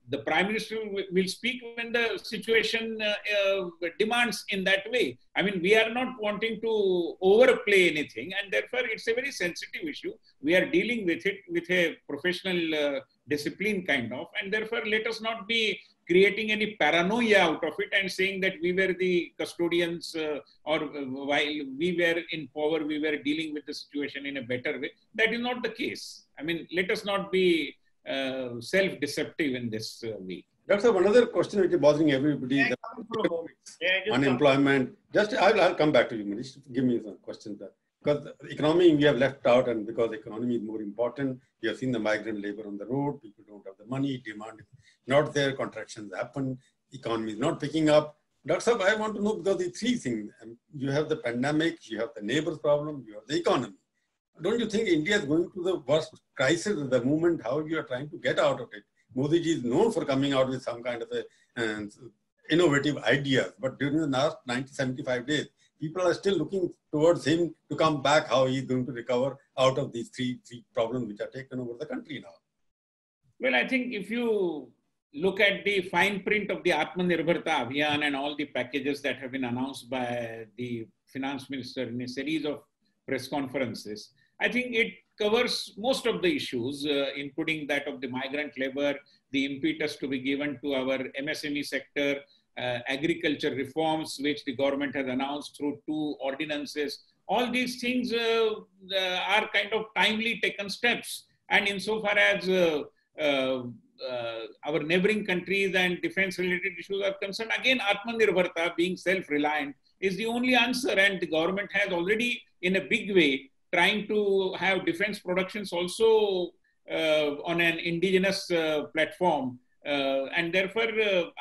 the Prime Minister will speak when the situation demands in that way. I mean, we are not wanting to overplay anything, and therefore it's a very sensitive issue. We are dealing with it with a professional discipline kind of, and therefore let us not be creating any paranoia out of it and saying that we were the custodians or while we were in power, we were dealing with the situation in a better way. That is not the case. I mean, let us not be self-deceptive in this way. That's another question which is bothering everybody. Unemployment. I'll come back to you, Manish. Give me some questions there. Because the economy we have left out, and because the economy is more important, we have seen the migrant labor on the road, people don't have the money, demand is not there, contractions happen, economy is not picking up. Dr. Saab, I want to know, because the three things, you have the pandemic, you have the neighbors problem, you have the economy. Don't you think India is going through the worst crisis at the moment? How you are trying to get out of it? Modi ji is known for coming out with some kind of innovative ideas, but during the last 75 days, people are still looking towards him to come back, how he is going to recover out of these three problems which are taken over the country now. Well, I think if you look at the fine print of the Atmanirbharta Abhiyan and all the packages that have been announced by the finance minister in a series of press conferences, I think it covers most of the issues, including that of the migrant labor, the impetus to be given to our MSME sector, agriculture reforms, which the government has announced through 2 ordinances. All these things are kind of timely taken steps. And insofar as our neighboring countries and defense-related issues are concerned, again, Atmanirbharta, being self-reliant, is the only answer. And the government has already, in a big way, trying to have defense productions also on an indigenous platform. And therefore,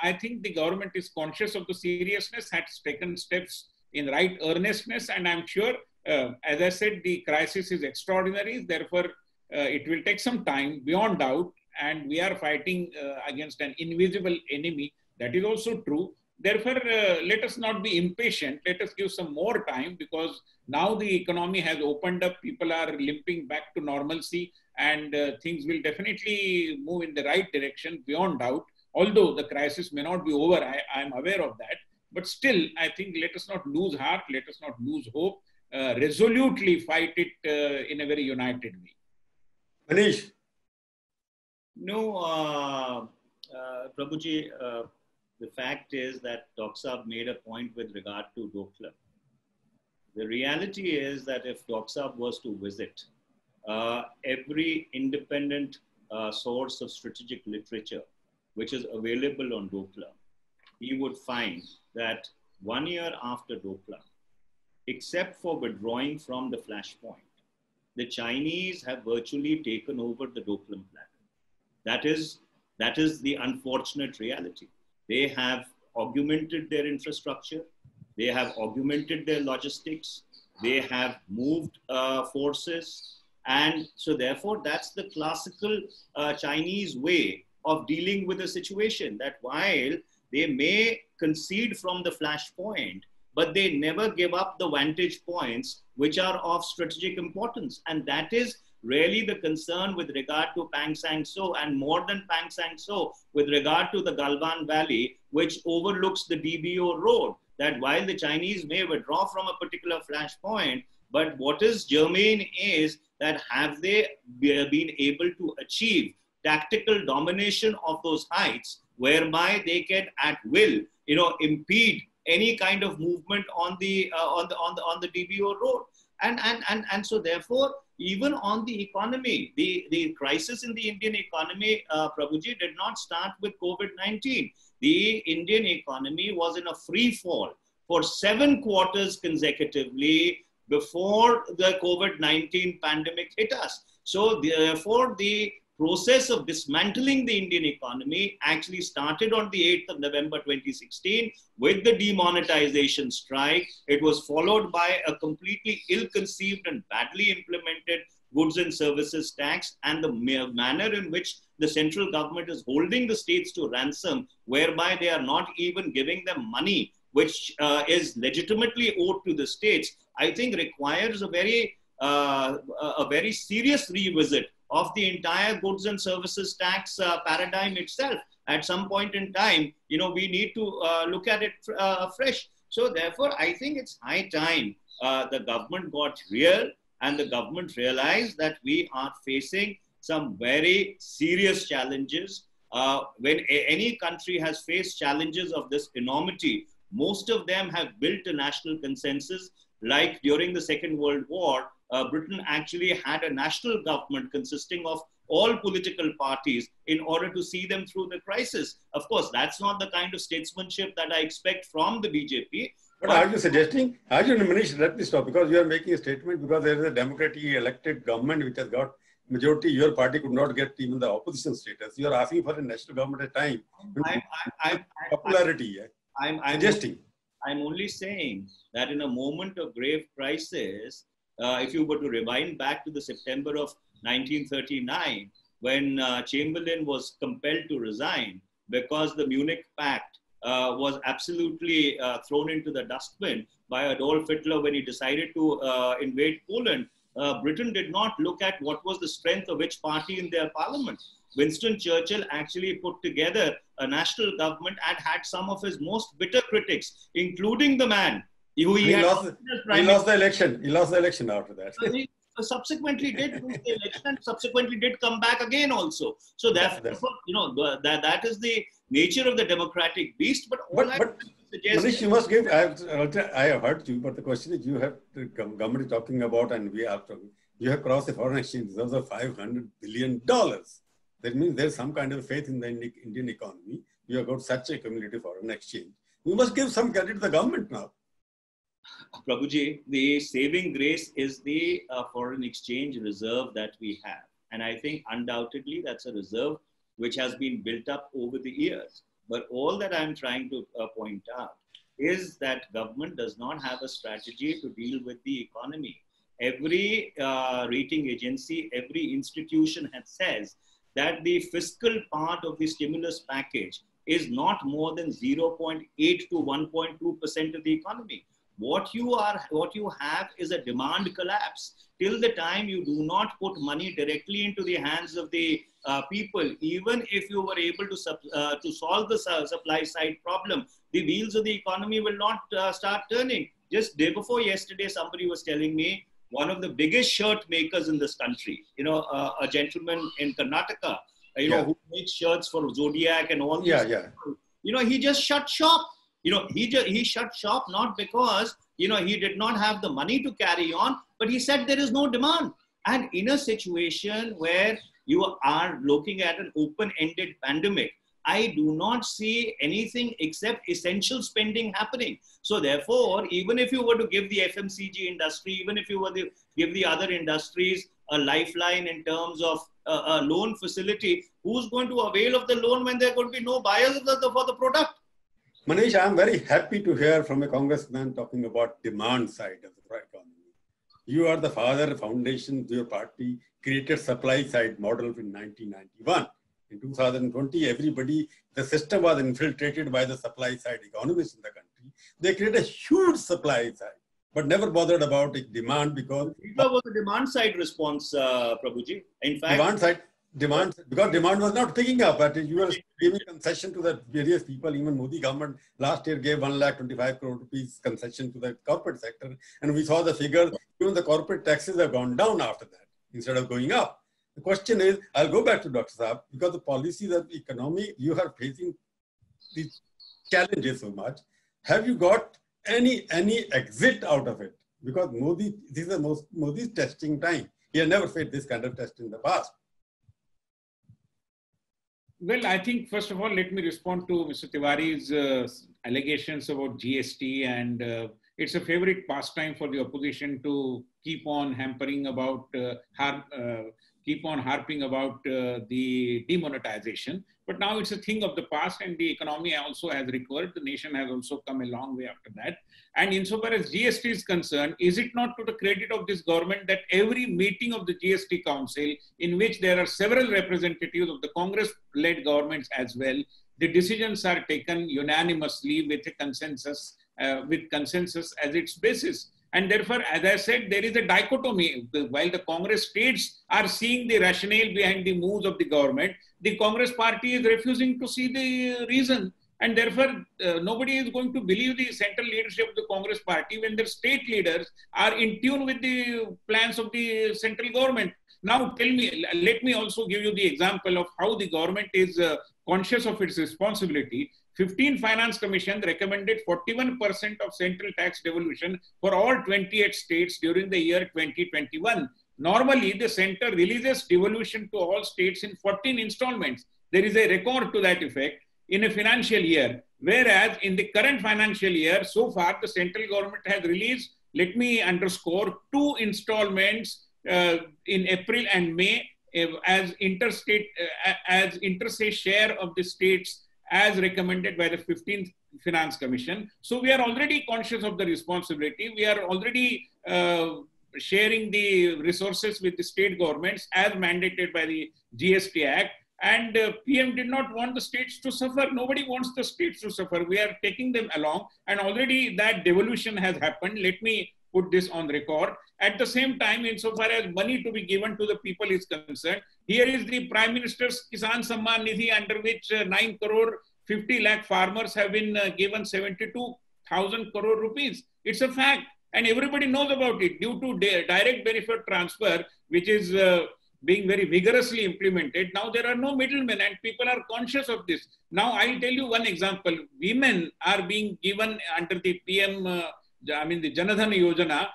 I think the government is conscious of the seriousness, has taken steps in right earnestness, and I'm sure, as I said, the crisis is extraordinary. Therefore, it will take some time, beyond doubt, and we are fighting against an invisible enemy. That is also true. Therefore, let us not be impatient. Let us give some more time, because now the economy has opened up. People are limping back to normalcy, and things will definitely move in the right direction beyond doubt. Although the crisis may not be over, I am aware of that. But still, I think let us not lose heart. Let us not lose hope. Resolutely fight it in a very united way. Manish. No, Prabhuji, the fact is that Dr. Saab made a point with regard to Doklam. The reality is that if Dr. Saab was to visit every independent source of strategic literature which is available on Doklam, he would find that 1 year after Doklam, except for withdrawing from the flashpoint, the Chinese have virtually taken over the Doklam plan. That is the unfortunate reality. They have augmented their infrastructure. They have augmented their logistics. They have moved forces. And so therefore, that's the classical Chinese way of dealing with the situation, that while they may concede from the flashpoint, but they never give up the vantage points which are of strategic importance. And that is really the concern with regard to Pang Sang So, and more than Pang Sang So, with regard to the Galwan Valley, which overlooks the DBO road, that while the Chinese may withdraw from a particular flashpoint, but what is germane is that have they been able to achieve tactical domination of those heights, whereby they can at will, impede any kind of movement on the DBO road. And so therefore, even on the economy, the crisis in the Indian economy, Prabhuji, did not start with COVID-19. The Indian economy was in a free fall for 7 quarters consecutively before the COVID-19 pandemic hit us. So therefore, the process of dismantling the Indian economy actually started on the 8th of November 2016 with the demonetization strike. It was followed by a completely ill-conceived and badly implemented goods and services tax, and the manner in which the central government is holding the states to ransom, whereby they are not even giving them money which is legitimately owed to the states, I think requires a very serious revisit of the entire goods and services tax paradigm itself. At some point in time, we need to look at it fresh. So therefore, I think it's high time the government got real, and the government realized that we are facing some very serious challenges. When any country has faced challenges of this enormity, most of them have built a national consensus. Like during the Second World War, Britain actually had a national government consisting of all political parties in order to see them through the crisis. Of course, that's not the kind of statesmanship that I expect from the BJP. But are you suggesting, Manish, let me stop, because you are making a statement because there is a democratically elected government which has got majority. Your party could not get even the opposition status. You are asking for a national government at a time. Popularity. I'm suggesting. I'm only saying that in a moment of grave crisis, if you were to rewind back to the September of 1939, when Chamberlain was compelled to resign because the Munich Pact was absolutely thrown into the dustbin by Adolf Hitler when he decided to invade Poland, Britain did not look at what was the strength of which party in their parliament. Winston Churchill actually put together a national government and had some of his most bitter critics, including the man who he lost the election. He lost the election after that. He subsequently did lose the election and subsequently did come back again also. So therefore, that is the nature of the democratic beast. But Manish, you must give. I have heard you, but the question is, you have the government is talking about, and we are talking. You have crossed the foreign exchange reserves of $500 billion. That means there's some kind of faith in the Indian economy. You have got such a cumulative foreign exchange. You must give some credit to the government now. Prabhuji, the saving grace is the foreign exchange reserve that we have. And I think undoubtedly that's a reserve which has been built up over the years. But all that I'm trying to point out is that government does not have a strategy to deal with the economy. Every rating agency, every institution says that the fiscal part of the stimulus package is not more than 0.8 to 1.2% of the economy. What you have is a demand collapse. Till the time you do not put money directly into the hands of the people, even if you were able to solve the supply side problem, the wheels of the economy will not start turning. Just day before yesterday, somebody was telling me one of the biggest shirt makers in this country, a gentleman in Karnataka, who makes shirts for Zodiac and all these people, he just shut shop. He shut shop not because, he did not have the money to carry on, but he said there is no demand. And in a situation where you are looking at an open-ended pandemic, I do not see anything except essential spending happening. So therefore, even if you were to give the FMCG industry, even if you were to give the other industries a lifeline in terms of a loan facility, who's going to avail of the loan when there are going to be no buyers for the product? Manish, I'm very happy to hear from a congressman talking about demand side of the economy. You are the foundation to your party created supply side model in 1991. In 2020, the system was infiltrated by the supply side economists in the country. They created a huge supply side, but never bothered about demand because... It was a demand side response, Prabhuji. In fact... Because demand was not picking up. But you were giving concession to the various people. Even Modi government last year gave 1,25 crore rupees concession to the corporate sector. And we saw the figures, even the corporate taxes have gone down after that instead of going up. The question is, I'll go back to Dr. Saab, because the policies of the economy, you are facing these challenges so much. Have you got any exit out of it? Because Modi, this is Modi's testing time. He has never faced this kind of test in the past. Well, I think, first of all, let me respond to Mr. Tewari's allegations about GST. And it's a favorite pastime for the opposition to keep on harping about the demonetization. But now it's a thing of the past, and the economy also has recovered. The nation has also come a long way after that. And insofar as GST is concerned, is it not to the credit of this government that every meeting of the GST Council, in which there are several representatives of the Congress-led governments as well, the decisions are taken unanimously with a consensus, as its basis. And therefore, as I said, there is a dichotomy. While the Congress states are seeing the rationale behind the moves of the government, the Congress party is refusing to see the reason. And therefore, nobody is going to believe the central leadership of the Congress party when their state leaders are in tune with the plans of the central government. Now, let me also give you the example of how the government is conscious of its responsibility. 15 Finance Commission recommended 41% of central tax devolution for all 28 states during the year 2021. Normally, the center releases devolution to all states in 14 installments. There is a record to that effect in a financial year. Whereas in the current financial year, so far, the central government has released, let me underscore, 2 installments in April and May as interstate share of the states as recommended by the 15th Finance Commission. So we are already conscious of the responsibility. We are already sharing the resources with the state governments as mandated by the GST Act. And PM did not want the states to suffer. Nobody wants the states to suffer. We are taking them along. And already that devolution has happened. Let me put this on record. At the same time, insofar as money to be given to the people is concerned, here is the Prime Minister's Kisan Samman Nidhi, under which 9 crore 50 lakh farmers have been given 72,000 crore rupees. It's a fact, and everybody knows about it. Due to direct benefit transfer, which is being very vigorously implemented, now there are no middlemen, and people are conscious of this. Now, I'll tell you one example. Women are being given under the PM, the Janadhan Yojana,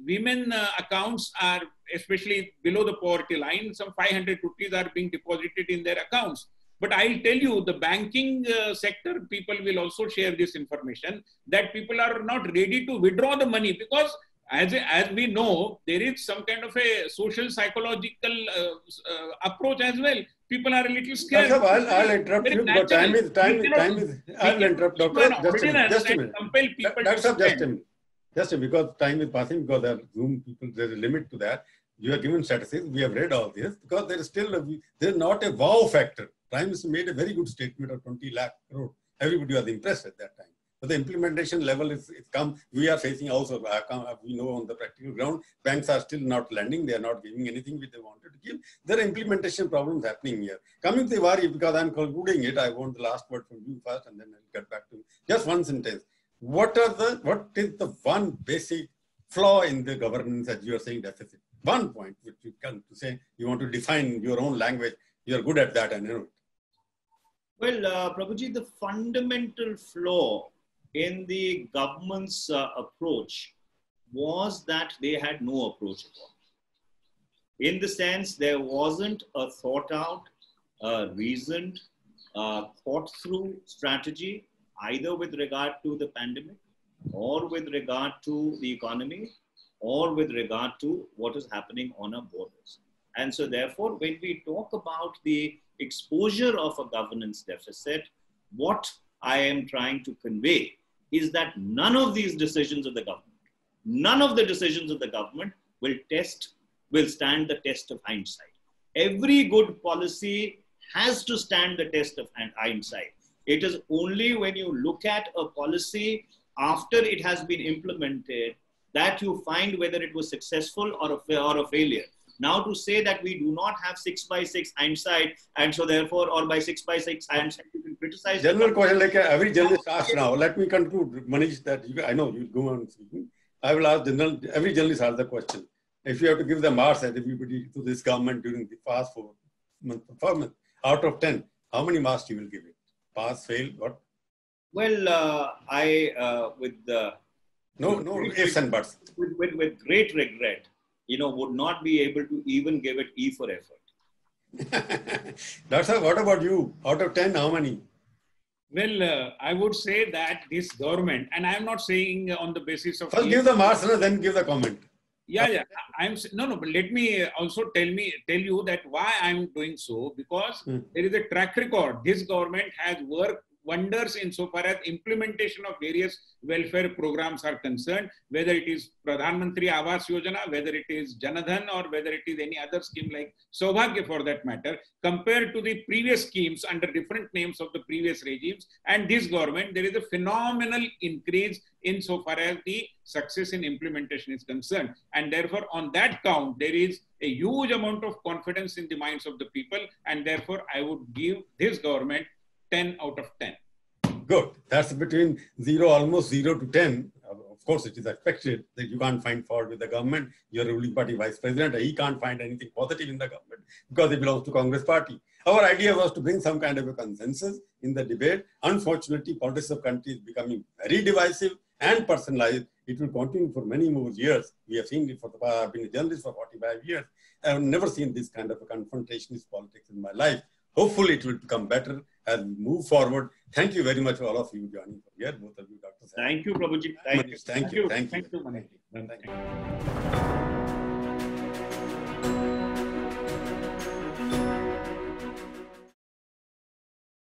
women accounts are, especially below the poverty line, some 500 rupees are being deposited in their accounts. But I'll tell you, the banking sector people will also share this information, that people are not ready to withdraw the money, because as we know, there is some kind of a social psychological approach as well. People are a little scared. I'll interrupt you, because time is, I'll interrupt, doctor. Just a minute. Just a minute, because time is passing, because there are Zoom people, there's a limit to that. You are given statistics. We have read all this because there is still there is not a wow factor. Prime Minister made a very good statement of 20 lakh crore. Everybody was impressed at that time. But the implementation level is come. We are facing also. We know on the practical ground, banks are still not lending. They are not giving anything which they wanted to give. There are implementation problems happening here. Coming to Tewari, because I'm concluding it, I want the last word from you first, and then I'll get back to just one sentence. What is the one basic flaw in the governance that you are saying deficit? One point which you can to say you want to define your own language. You are good at that, and you know it. Well, Prabhuji, the fundamental flaw in the government's approach was that they had no approach at all. In the sense, there wasn't a thought out, reasoned, thought through strategy, either with regard to the pandemic or with regard to the economy or with regard to what is happening on our borders. And so therefore, when we talk about the exposure of a governance deficit, what I am trying to convey is that none of these decisions of the government, none of the decisions of the government will stand the test of hindsight. Every good policy has to stand the test of hindsight. It is only when you look at a policy after it has been implemented that you find whether it was successful or a failure. Now to say that we do not have 6/6 hindsight and so therefore, or by 6/6 hindsight, you can criticize. General question like every journalist asks now. Let me conclude, Manish, that I know you go on speaking. I will ask every journalist asks the question. If you have to give the marks at everybody to this government during the past 4 months performance, out of 10, how many marks you will give it? Pass, fail, what? Well, No ifs and buts. With great regret, would not be able to even give it E for effort. That's how. What about you? Out of 10, how many? Well, I would say that this government, and I'm not saying on the basis of... First give the marks, then give the comment. Yeah. But let me also tell you that why I'm doing so, because there is a track record. This government has worked wonders insofar as implementation of various welfare programs are concerned, whether it is Pradhan Mantri Awas Yojana, whether it is Janadhan, or whether it is any other scheme like Saubhagya for that matter, compared to the previous schemes under different names of the previous regimes. And this government, there is a phenomenal increase insofar as the success in implementation is concerned. And therefore, on that count, there is a huge amount of confidence in the minds of the people. And therefore, I would give this government 10 out of 10. Good. That's between almost 0 to 10. Of course, it is expected that you can't find fault with the government. Your ruling party vice president, he can't find anything positive in the government because he belongs to Congress party. Our idea was to bring some kind of a consensus in the debate. Unfortunately, politics of country is becoming very divisive and personalized. It will continue for many more years. We have seen it I've been a journalist for 45 years. I have never seen this kind of a confrontationist politics in my life. Hopefully, it will become better as we move forward. Thank you very much for all of you joining from here, both of you, Dr. Thank you, Prabhuji. Thank you. Thank you, Manish. Thank you.